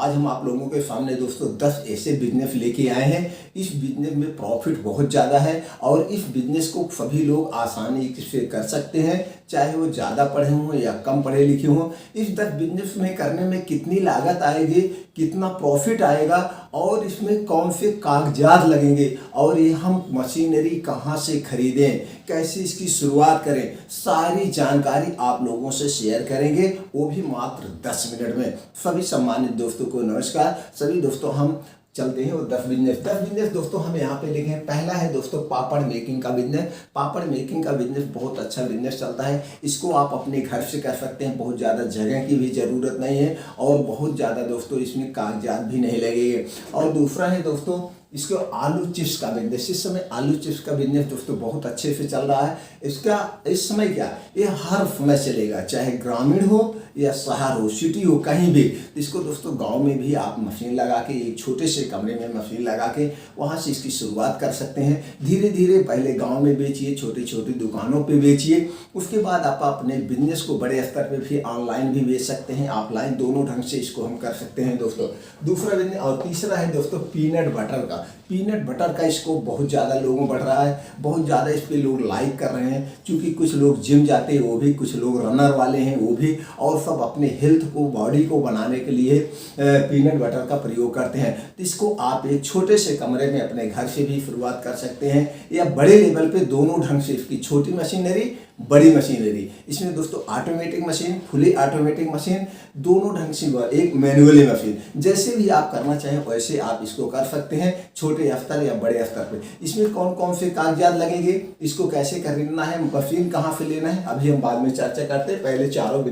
आज हम आप लोगों के सामने दोस्तों 10 ऐसे बिजनेस लेके आए हैं। इस बिजनेस में प्रॉफिट बहुत ज़्यादा है और इस बिजनेस को सभी लोग आसानी से कर सकते हैं, चाहे वो ज़्यादा पढ़े हों या कम पढ़े लिखे हों। इस 10 बिजनेस में करने में कितनी लागत आएगी, कितना प्रॉफिट आएगा और इसमें कौन से कागजात लगेंगे और ये हम मशीनरी कहाँ से खरीदें, कैसे इसकी शुरुआत करें, सारी जानकारी आप लोगों से शेयर करेंगे, वो भी मात्र 10 मिनट में। सभी सम्मानित दोस्तों को नमस्कार। सभी दोस्तों हम चलते हैं और 10 बिजनेस दोस्तों हम यहाँ पे लिखे हैं। पहला है दोस्तों पापड़ मेकिंग का बिजनेस। पापड़ मेकिंग का बिजनेस बहुत अच्छा बिजनेस चलता है। इसको आप अपने घर से कर सकते हैं, बहुत ज़्यादा जगह की भी ज़रूरत नहीं है और बहुत ज़्यादा दोस्तों इसमें कागजात भी नहीं लगेंगे। और दूसरा है दोस्तों इसको आलू चिप्स का बिजनेस। इस समय आलू चिप्स का बिजनेस दोस्तों बहुत अच्छे से चल रहा है। इसका इस समय क्या ये हर समय चलेगा, चाहे ग्रामीण हो या शहर हो, सिटी हो, कहीं भी। इसको दोस्तों गांव में भी आप मशीन लगा के एक छोटे से कमरे में मशीन लगा के वहां से इसकी शुरुआत कर सकते हैं। धीरे धीरे पहले गांव में बेचिए, छोटी छोटी दुकानों पे बेचिए, उसके बाद आप अपने बिजनेस को बड़े स्तर पे भी ऑनलाइन भी बेच सकते हैं, ऑफलाइन, दोनों ढंग से इसको हम कर सकते हैं दोस्तों। दूसरा बिजनेस और तीसरा है दोस्तों पीनट बटर का। पीनट बटर का इसको बहुत ज़्यादा लोगों बढ़ रहा है, बहुत ज़्यादा इस पर लोग लाइक कर रहे हैं, क्योंकि कुछ लोग जिम जाते हैं वो भी, कुछ लोग रनर वाले हैं वो भी, और सब अपने हेल्थ को, बॉडी को बनाने के लिए पीनट बटर का प्रयोग करते हैं। तो इसको आप एक छोटे से कमरे में अपने घर से भी शुरुआत कर सकते हैं या बड़े लेवल पे, दोनों ढंग से। इसकी छोटी मशीनरी, बड़ी मशीनरी, इसमें दोस्तों automatic machine, fully automatic machine, दोनों ढंग से, एक मैनुअली मशीन, जैसे भी आप करना चाहें वैसे आप इसको कर सकते हैं, छोटे स्तर या बड़े स्तर पे। इसमें कौन कौन से कागजात लगेंगे, इसको कैसे खरीदना है, मशीन कहाँ से लेना है, अभी हम बाद में चर्चा करते हैं। पहले चारों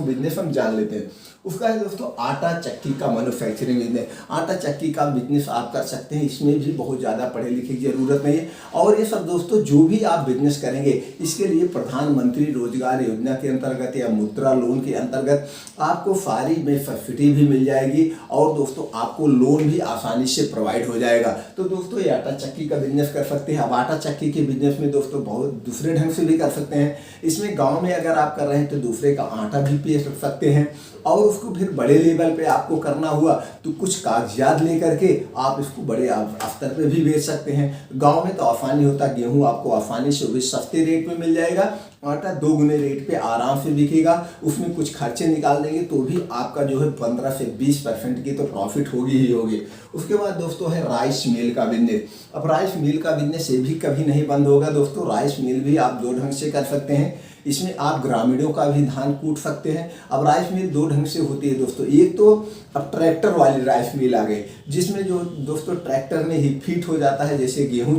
बिजनेस हम जान लेते हैं। उसका है दोस्तों आटा चक्की का मैन्युफैक्चरिंग बिजनेस। आटा चक्की का बिजनेस आप कर सकते हैं, इसमें भी बहुत ज़्यादा पढ़े लिखे की जरूरत नहीं है। और ये सब दोस्तों जो भी आप बिजनेस करेंगे इसके लिए प्रधानमंत्री रोजगार योजना के अंतर्गत या मुद्रा लोन के अंतर्गत आपको सारी में सब्सिडी भी मिल जाएगी और दोस्तों आपको लोन भी आसानी से प्रोवाइड हो जाएगा। तो दोस्तों ये आटा चक्की का बिजनेस कर सकते हैं। अब आटा चक्की के बिजनेस में दोस्तों बहुत दूसरे ढंग से भी कर सकते हैं। इसमें गाँव में अगर आप कर रहे हैं तो दूसरे का आटा भी पीस सकते हैं, और उसको फिर बड़े लेवल पे आपको करना हुआ तो कुछ कागजात लेकर के आप इसको बड़े स्तर पे भी बेच सकते हैं। गांव में तो आसानी होता, गेहूं आपको आसानी से भी सस्ते रेट पे मिल जाएगा, आटा 2 गुने रेट पे आराम से बिकेगा। उसमें कुछ खर्चे निकाल देंगे तो भी आपका जो है 15 से 20% की तो प्रॉफिट होगी ही होगी। उसके बाद दोस्तों है राइस मिल का बिजनेस। अब राइस मिल का बिजनेस ये भी कभी नहीं बंद होगा दोस्तों। राइस मिल भी आप 2 ढंग से कर सकते हैं। इसमें आप ग्रामीणों का भी धान कूट सकते हैं। अब राइस मिल 2 ढंग से होती है दोस्तों। एक तो अब ट्रैक्टर वाली राइस मिल आ गई, जिसमें जो दोस्तों ट्रैक्टर में ही फिट हो जाता है, जैसे गेहूं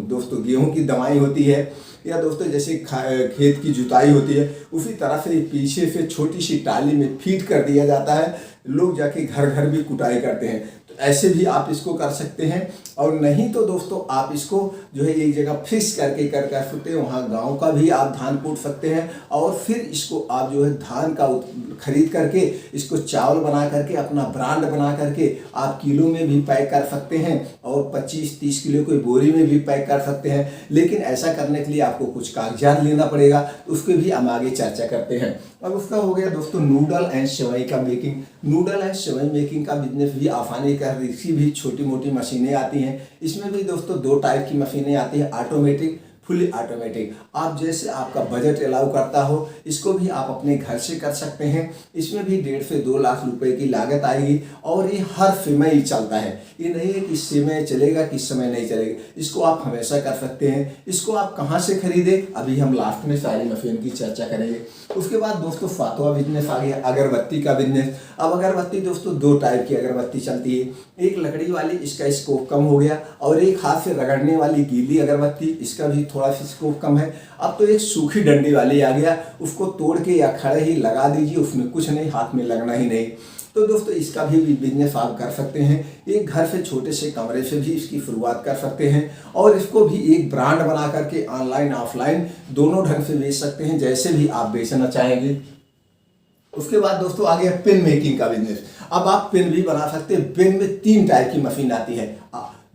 दोस्तों गेहूं की दवाई होती है या दोस्तों जैसे खेत की जुताई होती है, उसी तरह से पीछे से छोटी सी टाली में फीड कर दिया जाता है। लोग जाके घर घर भी कुटाई करते हैं, तो ऐसे भी आप इसको कर सकते हैं। और नहीं तो दोस्तों आप इसको जो है एक जगह फिक्स करके कर सकते हैं, वहाँ गांव का भी आप धान कूट सकते हैं और फिर इसको आप जो है धान का खरीद करके इसको चावल बना करके अपना ब्रांड बना करके आप किलो में भी पैक कर सकते हैं और 25-30 किलो की बोरी में भी पैक कर सकते हैं। लेकिन ऐसा करने के लिए आपको कुछ कागजात लेना पड़ेगा, उसके भी हम आगे चर्चा करते हैं। अब उसका हो गया दोस्तों नूडल एंड सेवई का making. Noodle and sevai making का बिजनेस भी आसानी कर, इसकी भी छोटी मोटी मशीनें आती हैं। इसमें भी दोस्तों 2 टाइप की मशीनें आती हैं, ऑटोमेटिक, फुली ऑटोमेटिक। आप जैसे आपका बजट अलाउ करता हो इसको भी आप अपने घर से कर सकते हैं। इसमें भी 1.5 से 2 लाख रुपए की लागत आएगी और ये हर समय ही चलता है। ये नहीं है कि इस समय चलेगा, किस समय नहीं चलेगा, इसको आप हमेशा कर सकते हैं। इसको आप कहाँ से खरीदें अभी हम लास्ट में सारी मशीन की चर्चा करेंगे। उसके बाद दोस्तों 7वां बिजनेस आ गया अगरबत्ती का बिजनेस। अब अगरबत्ती दोस्तों 2 टाइप की अगरबत्ती चलती है, एक लकड़ी वाली, इसका स्कोप कम हो गया, और एक हाथ से रगड़ने वाली गीली अगरबत्ती, इसका भी थोड़ा सा स्कोप कम है। अब तो एक सूखी डंडी वाली आ गया, उसको तोड़ के या खड़े ही लगा दीजिए, उसमें कुछ नहीं, हाथ में लगना ही नहीं। तो दोस्तों इसका भी बिजनेस आप कर सकते हैं। एक घर से छोटे से कमरे से भी इसकी शुरुआत कर सकते हैं और इसको भी एक ब्रांड बना करके ऑनलाइन ऑफलाइन दोनों ढंग से बेच सकते हैं, जैसे भी आप बेचना चाहेंगे। उसके बाद दोस्तों आ गया पेन मेकिंग का बिजनेस। अब आप पेन भी बना सकते हैं। पेन में 3 टाइप की मशीन आती है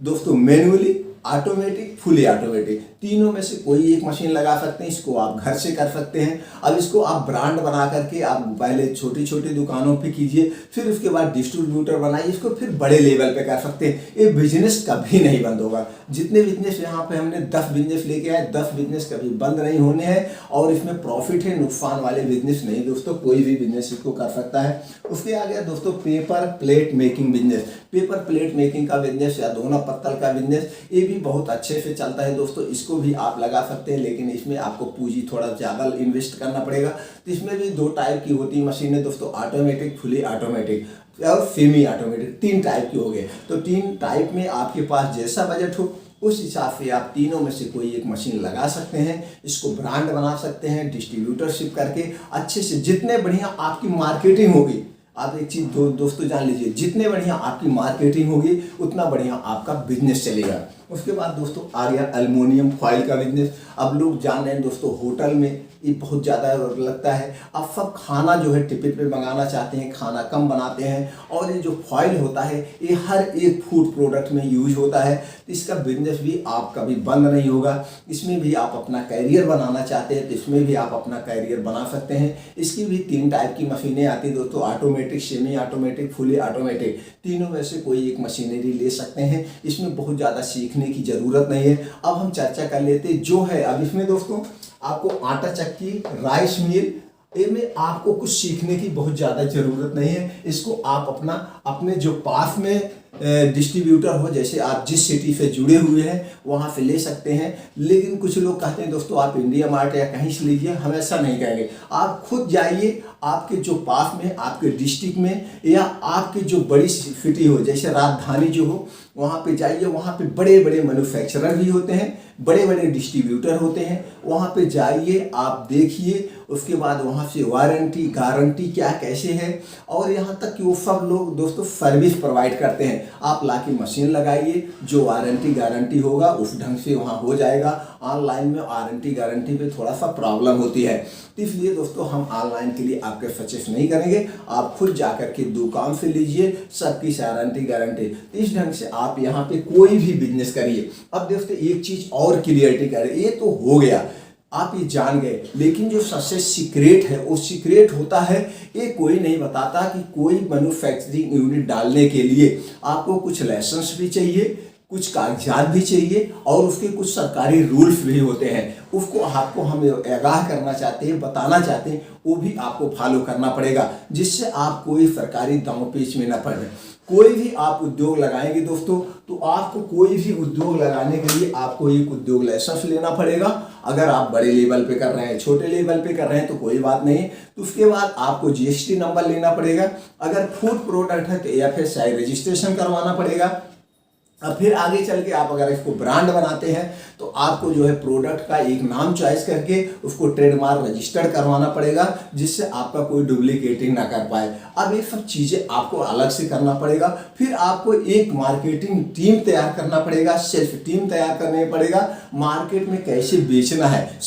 दोस्तों, मैनुअली, ऑटोमेटिक, फुली ऑटोमेटिक। तीनों में से कोई एक मशीन लगा सकते हैं। इसको आप घर से कर सकते हैं। अब इसको आप ब्रांड बना करके आप पहले छोटी छोटी दुकानों पे कीजिए, फिर उसके बाद डिस्ट्रीब्यूटर बनाइए, इसको फिर बड़े लेवल पे कर सकते हैं। ये बिजनेस कभी नहीं बंद होगा। जितने बिजनेस यहाँ पे हमने 10 बिजनेस लेके आए, 10 बिजनेस कभी बंद नहीं होने हैं और इसमें प्रॉफिट है, नुकसान वाले बिजनेस नहीं दोस्तों। कोई भी बिजनेस इसको कर सकता है। उसके आगे दोस्तों paper plate making business, paper plate making का बिजनेस या दोना पत्तल का बिजनेस, ये भी बहुत अच्छे से चलता है दोस्तों। इसको भी आप लगा सकते हैं, लेकिन इसमें आपको पूंजी थोड़ा ज़्यादा इन्वेस्ट करना पड़ेगा। तो इसमें भी 2 टाइप की होती है मशीनें दोस्तों, ऑटोमेटिक, फुली ऑटोमेटिक और सेमी ऑटोमेटिक, 3 टाइप की हो गए। तो 3 टाइप में आपके पास जैसा बजट हो उस हिसाब से आप तीनों में से कोई एक मशीन लगा सकते हैं। इसको ब्रांड बना सकते हैं डिस्ट्रीब्यूटरशिप करके अच्छे से। जितने बढ़िया आपकी मार्केटिंग होगी, आप एक चीज़ दोस्तों जान लीजिए, जितने बढ़िया आपकी मार्केटिंग होगी उतना बढ़िया आपका बिजनेस चलेगा। उसके बाद दोस्तों आ गया एल्युमिनियम फॉइल का बिजनेस। अब लोग जान रहे हैं दोस्तों, होटल में ये बहुत ज़्यादा लगता है। अब सब खाना जो है टिफिन पे मंगाना चाहते हैं, खाना कम बनाते हैं, और ये जो फॉइल होता है ये हर एक फूड प्रोडक्ट में यूज होता है। तो इसका बिजनेस भी आप कभी बंद नहीं होगा। इसमें भी आप अपना कैरियर बनाना चाहते हैं तो इसमें भी आप अपना कैरियर बना सकते हैं। इसकी भी 3 टाइप की मशीनें आती है दोस्तों, automatic, semi automatic, fully automatic. तीनों में से कोई एक मशीनरी ले सकते हैं। इसमें बहुत ज़्यादा सीखने की ज़रूरत नहीं है। अब हम चर्चा कर लेते हैं जो है। अब इसमें दोस्तों आपको आटा चक्की, राइस मिल, इनमें आपको कुछ सीखने की बहुत ज़्यादा ज़रूरत नहीं है। इसको आप अपने जो पास में डिस्ट्रीब्यूटर हो, जैसे आप जिस सिटी से जुड़े हुए हैं वहाँ से ले सकते हैं। लेकिन कुछ लोग कहते हैं दोस्तों आप इंडिया मार्ट या कहीं से लीजिए, हम ऐसा नहीं कहेंगे। आप खुद जाइए, आपके जो पास में, आपके डिस्ट्रिक्ट में या आपकी जो बड़ी सिटी हो, जैसे राजधानी जो हो, वहाँ पे जाइए। वहाँ पे बड़े बड़े मैन्युफैक्चरर भी होते हैं, बड़े बड़े डिस्ट्रीब्यूटर होते हैं। वहाँ पे जाइए, आप देखिए, उसके बाद वहाँ से वारंटी गारंटी क्या कैसे है, और यहाँ तक कि वो सब लोग दोस्तों सर्विस प्रोवाइड करते हैं। आप लाके मशीन लगाइए, जो वारंटी गारंटी होगा उस ढंग से वहाँ हो जाएगा। ऑनलाइन में वारंटी गारंटी पे थोड़ा सा प्रॉब्लम होती है, तो इसलिए दोस्तों हम ऑनलाइन के लिए आपके सजेस्ट नहीं करेंगे। आप खुद जाकर के दुकान से लीजिए, सबकी वारंटी गारंटी। इस ढंग से आप यहाँ पे कोई भी बिजनेस करिए। अब दोस्तों एक चीज़ और क्लियरिटी करें, ये तो हो गया, आप ये जान गए, लेकिन जो सबसे सीक्रेट है वो सीक्रेट होता है, ये कोई नहीं बताता कि कोई मैन्युफैक्चरिंग यूनिट डालने के लिए आपको कुछ लाइसेंस भी चाहिए, कुछ कागजात भी चाहिए, और उसके कुछ सरकारी रूल्स भी होते हैं। उसको आपको हम आगाह करना चाहते हैं, बताना चाहते हैं, वो भी आपको फॉलो करना पड़ेगा, जिससे आप कोई सरकारी दांव पेच में न पड़े। कोई भी आप उद्योग लगाएंगे दोस्तों, तो आपको कोई भी उद्योग लगाने के लिए आपको एक उद्योग लाइसेंस लेना पड़ेगा। अगर आप बड़े लेवल पे कर रहे हैं, छोटे लेवल पे कर रहे हैं तो कोई बात नहीं। तो उसके बाद आपको जीएसटी नंबर लेना पड़ेगा। अगर फूड प्रोडक्ट है तो एफएसआई रजिस्ट्रेशन करवाना पड़ेगा। अब फिर आगे चल के आप अगर इसको ब्रांड बनाते हैं तो आपको जो है प्रोडक्ट का एक नाम चॉइस करके उसको ट्रेडमार्क रजिस्टर्ड करवाना पड़ेगा, जिससे आपका कोई डुप्लीकेटिंग ना कर पाए। अब ये सब चीज़ें आपको अलग से करना पड़ेगा। फिर आपको एक मार्केटिंग टीम तैयार करना पड़ेगा, सेल्फ टीम तैयार करने पड़ेगा। मार्केट में कैसे बेचना है,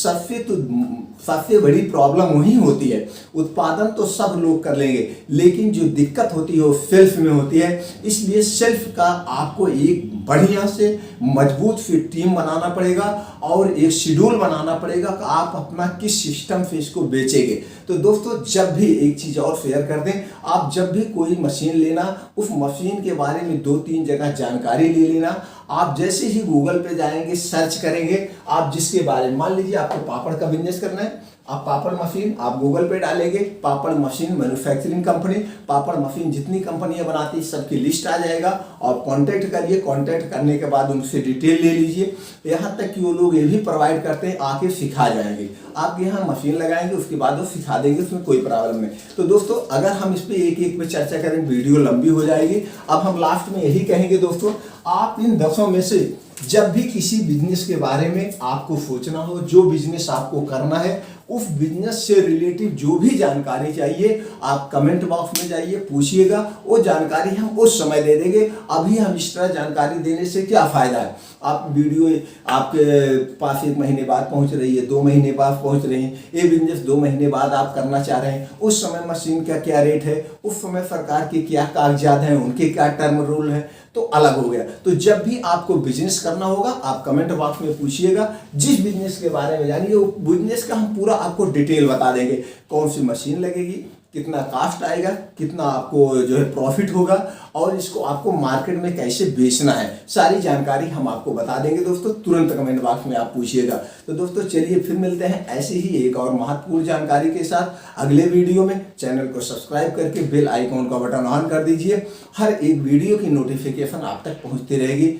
सबसे बड़ी प्रॉब्लम वही होती है। उत्पादन तो सब लोग कर लेंगे, लेकिन जो दिक्कत होती है वो सेल्फ में होती है। इसलिए सेल्फ का आपको एक बढ़िया से मजबूत फिर टीम बनाना पड़ेगा और एक शेड्यूल बनाना पड़ेगा कि आप अपना किस सिस्टम से इसको बेचेंगे। तो दोस्तों जब भी एक चीज़ और शेयर कर दें, आप जब भी कोई मशीन लेना, उस मशीन के बारे में 2-3 जगह जानकारी ले लेना। आप जैसे ही गूगल पे जाएंगे, सर्च करेंगे, आप जिसके बारे में, मान लीजिए आपको पापड़ का बिजनेस करना है, आप पापड़ मशीन आप गूगल पे डालेंगे, पापड़ मशीन मैन्युफैक्चरिंग कंपनी, पापड़ मशीन जितनी कंपनियां बनाती है सबकी लिस्ट आ जाएगा। और कांटेक्ट करिए, कांटेक्ट करने के बाद उनसे डिटेल ले लीजिए। यहाँ तक कि वो लोग ये भी प्रोवाइड करते हैं, आके सिखा जाएंगे। आप यहाँ मशीन लगाएंगे, उसके बाद वो सिखा देंगे, उसमें कोई प्रॉब्लम नहीं। तो दोस्तों अगर हम इस पर एक पे चर्चा करें वीडियो लंबी हो जाएगी। अब हम लास्ट में यही कहेंगे दोस्तों, आप इन 10 में से जब भी किसी बिजनेस के बारे में आपको सोचना हो, जो बिजनेस आपको करना है, उस बिजनेस से रिलेटिव जो भी जानकारी चाहिए, आप कमेंट बॉक्स में जाइए, पूछिएगा। वो जानकारी हम उस समय दे देंगे। अभी हम इस तरह जानकारी देने से क्या फायदा है। आप वीडियो आपके पास 1 महीने बाद पहुंच रही है, 2 महीने बाद पहुंच रही है, ये बिजनेस 2 महीने बाद आप करना चाह रहे हैं, उस समय मशीन का क्या रेट है, उस समय सरकार के क्या कागजात हैं, उनके क्या टर्म रूल है, तो अलग हो गया। तो जब भी आपको बिजनेस करना होगा आप कमेंट बॉक्स में पूछिएगा, जिस बिजनेस के बारे में जानिए वो बिजनेस का हम पूरा आपको डिटेल बता देंगे, कौन सी मशीन लगेगी, कितना कास्ट आएगा, कितना आपको जो है प्रॉफिट होगा, और इसको आपको मार्केट में कैसे बेचना है, सारी जानकारी हम आपको बता देंगे दोस्तों। तुरंत कमेंट बॉक्स में आप पूछिएगा। तो दोस्तों चलिए फिर मिलते हैं ऐसे ही एक और महत्वपूर्ण जानकारी के साथ अगले वीडियो में। चैनल को सब्सक्राइब करके बेल आइकॉन का बटन ऑन कर दीजिए, हर एक वीडियो की नोटिफिकेशन आप तक पहुंचती रहेगी।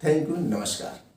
थैंक यू, नमस्कार।